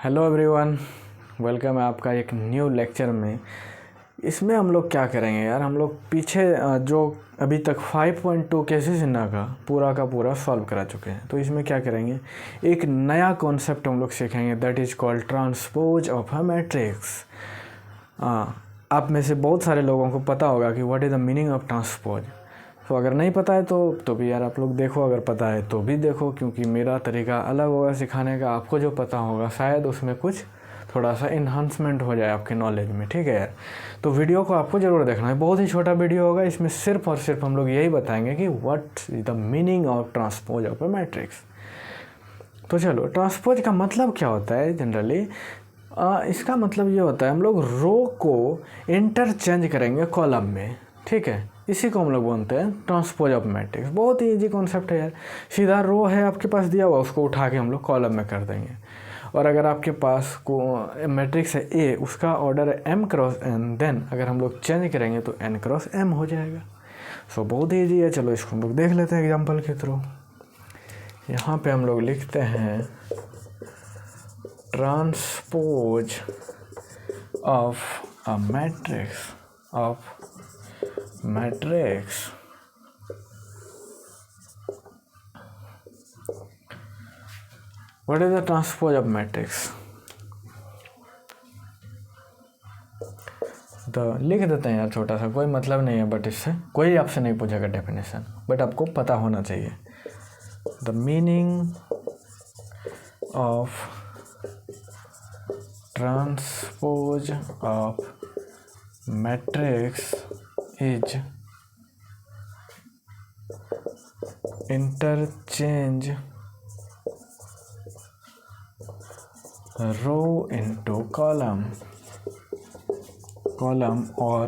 Hello everyone, welcome है आपका एक न्यू लेक्चर में। इसमें हम लोग क्या करेंगे यार, हम लोग पीछे जो अभी तक 5.2 केसेस इनका का पूरा सॉल्व करा चुके हैं। तो इसमें क्या करेंगे, एक नया कॉन्सेप्ट हम लोग सीखेंगे, that is called transpose of a matrix. आप में से बहुत सारे लोगों को पता होगा कि what is the meaning of transpose. तो अगर नहीं पता है तो भी यार आप लोग देखो, अगर पता है तो भी देखो, क्योंकि मेरा तरीका अलग होगा सिखाने का। आपको जो पता होगा शायद उसमें कुछ थोड़ा सा इन्हांसमेंट हो जाए आपके नॉलेज में, ठीक है यार। तो वीडियो को आपको ज़रूर देखना है, बहुत ही छोटा वीडियो होगा। इसमें सिर्फ और सिर्फ हम लोग यही बताएंगे कि what is the meaning of transpose of a matrix. तो चलो, ट्रांसपोज का मतलब क्या होता है जनरली? इसका मतलब ये होता है, हम लोग रो को इंटरचेंज करेंगे कॉलम में, ठीक है। इसी को हम लोग बोलते हैं ट्रांसपोज ऑफ मैट्रिक्स। बहुत ही इजी कॉन्सेप्ट है यार। सीधा रो है आपके पास दिया हुआ, उसको उठा के हम लोग कॉलम में कर देंगे। और अगर आपके पास को मैट्रिक्स है ए, उसका ऑर्डर है m क्रॉस n, देन अगर हम लोग चेंज करेंगे तो n क्रॉस m हो जाएगा। सो बहुत ही ईजी है। चलो इसको हम लोग देख लेते हैं एग्जाम्पल के थ्रू। यहाँ पे हम लोग लिखते हैं transpose of a matrix What is the transpose of matrix? तो लिख देते हैं यार छोटा सा, कोई मतलब नहीं है, बट इससे कोई आपसे नहीं पूछेगा डेफिनेशन, बट आपको पता होना चाहिए। The meaning of transpose of matrix is interchange row into column or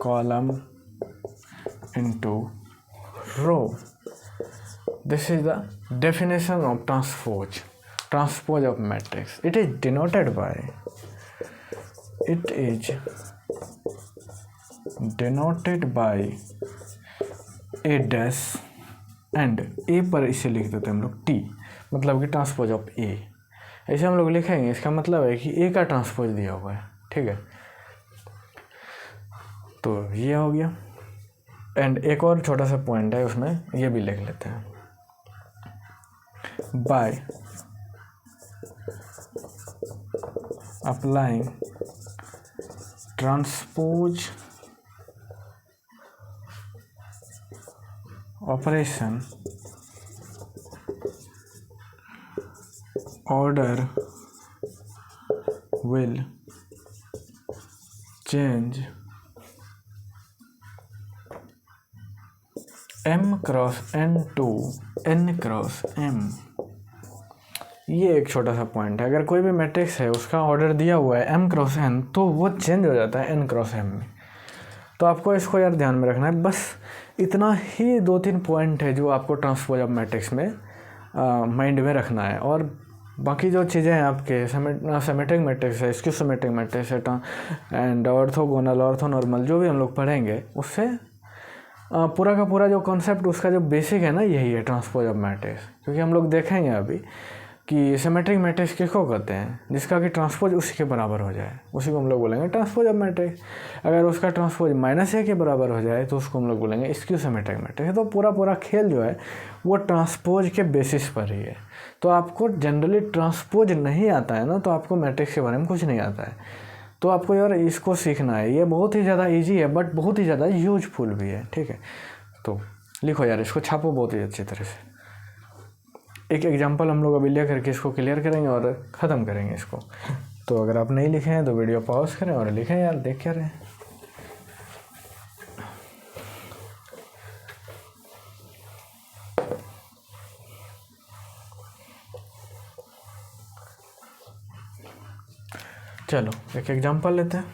column into row. This is the definition of transpose of matrix. It is denoted by a dash and a पर इसे लिख देते हैं हम लोग t, मतलब कि transpose of ए। ऐसे हम लोग लिखेंगे, इसका मतलब है कि ए का ट्रांसपोज दिया हुआ है, ठीक है। तो ये हो गया। एंड एक और छोटा सा पॉइंट है उसमें, ये भी लिख लेते हैं। By applying transpose operation, order will change m cross n to n cross m। ये एक छोटा सा पॉइंट है। अगर कोई भी मैट्रिक्स है, उसका ऑर्डर दिया हुआ है m क्रॉस n, तो वो चेंज हो जाता है n क्रॉस m में। तो आपको इसको यार ध्यान में रखना है। बस इतना ही 2-3 पॉइंट है जो आपको ट्रांसपोज ऑफ मैट्रिक्स में माइंड में रखना है। और बाकी जो चीज़ें हैं आपके सिमेट्रिक मैट्रिक्स है, स्क्यू सिमेट्रिक मैट्रिक्स है, एंड ऑर्थोगोनल, ऑर्थोनॉर्मल, जो भी हम लोग पढ़ेंगे उससे पूरा का पूरा जो कॉन्सेप्ट, उसका जो बेसिक है ना, यही है ट्रांसपोज ऑफ मैट्रिक्स। क्योंकि हम लोग देखेंगे अभी कि सिमेट्रिक मैट्रिक्स किसको कहते हैं, जिसका कि ट्रांसपोज उसी के बराबर हो जाए, उसी को हम लोग बोलेंगे ट्रांसपोज ऑफ मैट्रिक्स। अगर उसका ट्रांसपोज -a के बराबर हो जाए तो उसको हम लोग बोलेंगे स्क्यू सिमेट्रिक मैट्रिक्स। तो पूरा खेल जो है वो ट्रांसपोज के बेसिस पर ही है। तो आपको जनरली ट्रांसपोज नहीं आता है ना, तो आपको मैट्रिक्स के बारे में कुछ नहीं आता है। तो आपको यार इसको सीखना है। ये बहुत ही ज़्यादा ईजी है, बट बहुत ही ज़्यादा यूजफुल भी है, ठीक है। तो लिखो यार, इसको छापो बहुत ही अच्छी तरह से। एक एग्जांपल हम लोग अभी ले करके इसको क्लियर करेंगे और ख़त्म करेंगे इसको। तो अगर आप नहीं लिखे हैं तो वीडियो पॉज करें और लिखें यार, देख क्या रहे हैं। चलो एक एग्जांपल लेते हैं।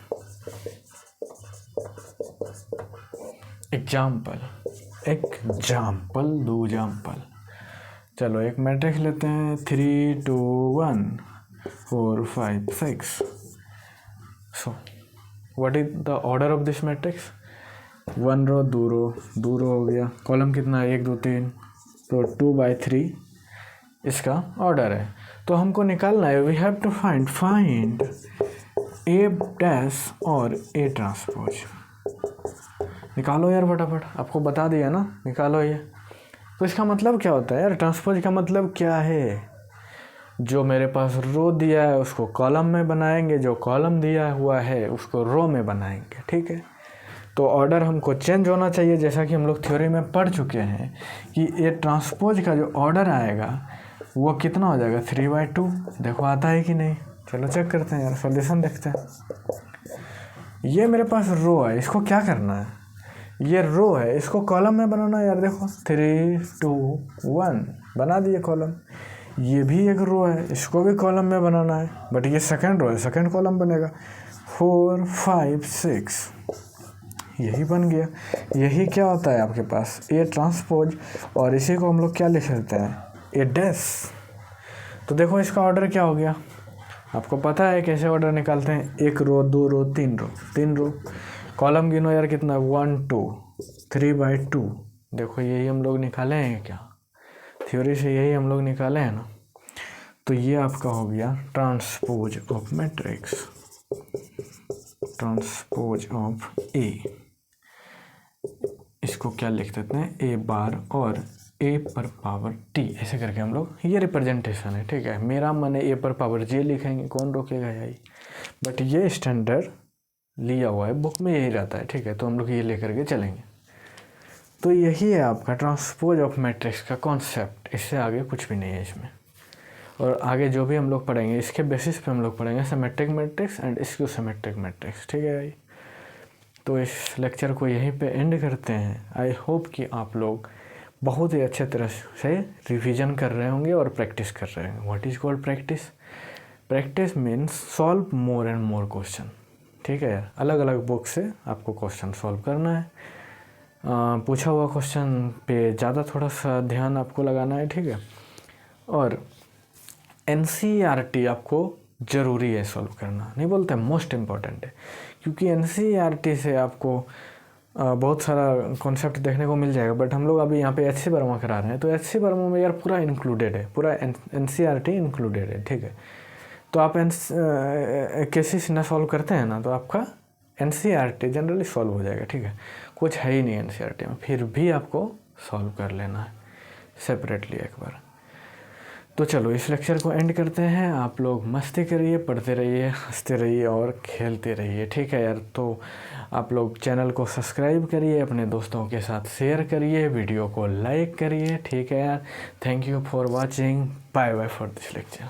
दो एग्जांपल। चलो एक मैट्रिक्स लेते हैं, 3 2 1 4 5 6। So what is the order of this matrix? 1 रो 2 रो हो गया। कॉलम कितना है? 1 2 3, तो 2/3 इसका ऑर्डर है। तो हमको निकालना है, we have to find A dash और ए ट्रांसपोज। निकालो यार फटाफट, आपको बता दिया ना, निकालो ये। तो इसका मतलब क्या होता है यार, ट्रांसपोज का मतलब क्या है, जो मेरे पास रो दिया है उसको कॉलम में बनाएंगे, जो कॉलम दिया हुआ है उसको रो में बनाएंगे, ठीक है। तो ऑर्डर हमको चेंज होना चाहिए, जैसा कि हम लोग थ्योरी में पढ़ चुके हैं कि ये ट्रांसपोज का जो ऑर्डर आएगा वो कितना हो जाएगा, 3/2। देखो आता है कि नहीं, चलो चेक करते हैं यार, सॉल्यूशन देखते हैं। ये मेरे पास रो है, इसको क्या करना है, ये रो है, इसको कॉलम में बनाना है यार। देखो 3 2 1 बना दिए कॉलम। ये भी एक रो है, इसको भी कॉलम में बनाना है, बट ये सेकंड रो है, सेकंड कॉलम बनेगा। 4 5 6 यही बन गया। यही क्या होता है आपके पास, ए ट्रांसपोज, और इसी को हम लोग क्या लिख सकते हैं, ए डैश। तो देखो इसका ऑर्डर क्या हो गया, आपको पता है कैसे ऑर्डर निकालते हैं, 1 रो 2 रो 3 रो। कॉलम गिनो यार कितना, 1 2 3/2। देखो यही हम लोग निकाले हैं क्या, थ्योरी से यही हम लोग निकाले हैं ना। तो ये आपका हो गया transpose of matrix, transpose of A. इसको क्या लिख देते हैं, ए बार और ए पर पावर टी, ऐसे करके हम लोग, ये रिप्रेजेंटेशन है, ठीक है। मेरा मन है ए पर पावर जे लिखेंगे, कौन रोकेगा यही, बट ये स्टैंडर्ड लिया हुआ है, बुक में यही रहता है, ठीक है। तो हम लोग ये लेकर के चलेंगे। तो यही है आपका ट्रांसपोज ऑफ मैट्रिक्स का कॉन्सेप्ट, इससे आगे कुछ भी नहीं है इसमें। और आगे जो भी हम लोग पढ़ेंगे इसके बेसिस पे हम लोग पढ़ेंगे symmetric matrix and skew symmetric matrix, ठीक है भाई। तो इस लेक्चर को यहीं पे एंड करते हैं। आई होप कि आप लोग बहुत ही अच्छे तरह से रिवीजन कर रहे होंगे और प्रैक्टिस कर रहे होंगे। What is called practice, practice means solve more and more question, ठीक है यार। अलग अलग बुक से आपको क्वेश्चन सॉल्व करना है, पूछा हुआ क्वेश्चन पे ज़्यादा थोड़ा सा ध्यान आपको लगाना है, ठीक है। और NCERT आपको ज़रूरी है सॉल्व करना, नहीं बोलते मोस्ट इम्पॉर्टेंट है, क्योंकि NCERT से आपको बहुत सारा कॉन्सेप्ट देखने को मिल जाएगा। बट हम लोग अभी यहाँ पे HC वर्मा करा रहे हैं, तो HC वर्मा में यार पूरा इंक्लूडेड है, पूरा NCERT इंक्लूडेड है, ठीक है। तो आप केसी सिन्हा सॉल्व करते हैं ना, तो आपका NCERT जनरली सॉल्व हो जाएगा, ठीक है। कुछ है ही नहीं NCERT में, फिर भी आपको सॉल्व कर लेना है सेपरेटली एक बार। तो चलो इस लेक्चर को एंड करते हैं। आप लोग मस्ती करिए, पढ़ते रहिए, हंसते रहिए और खेलते रहिए, ठीक है यार। तो आप लोग चैनल को सब्सक्राइब करिए, अपने दोस्तों के साथ शेयर करिए, वीडियो को लाइक करिए, ठीक है यार। Thank you for watching, bye bye for this lecture.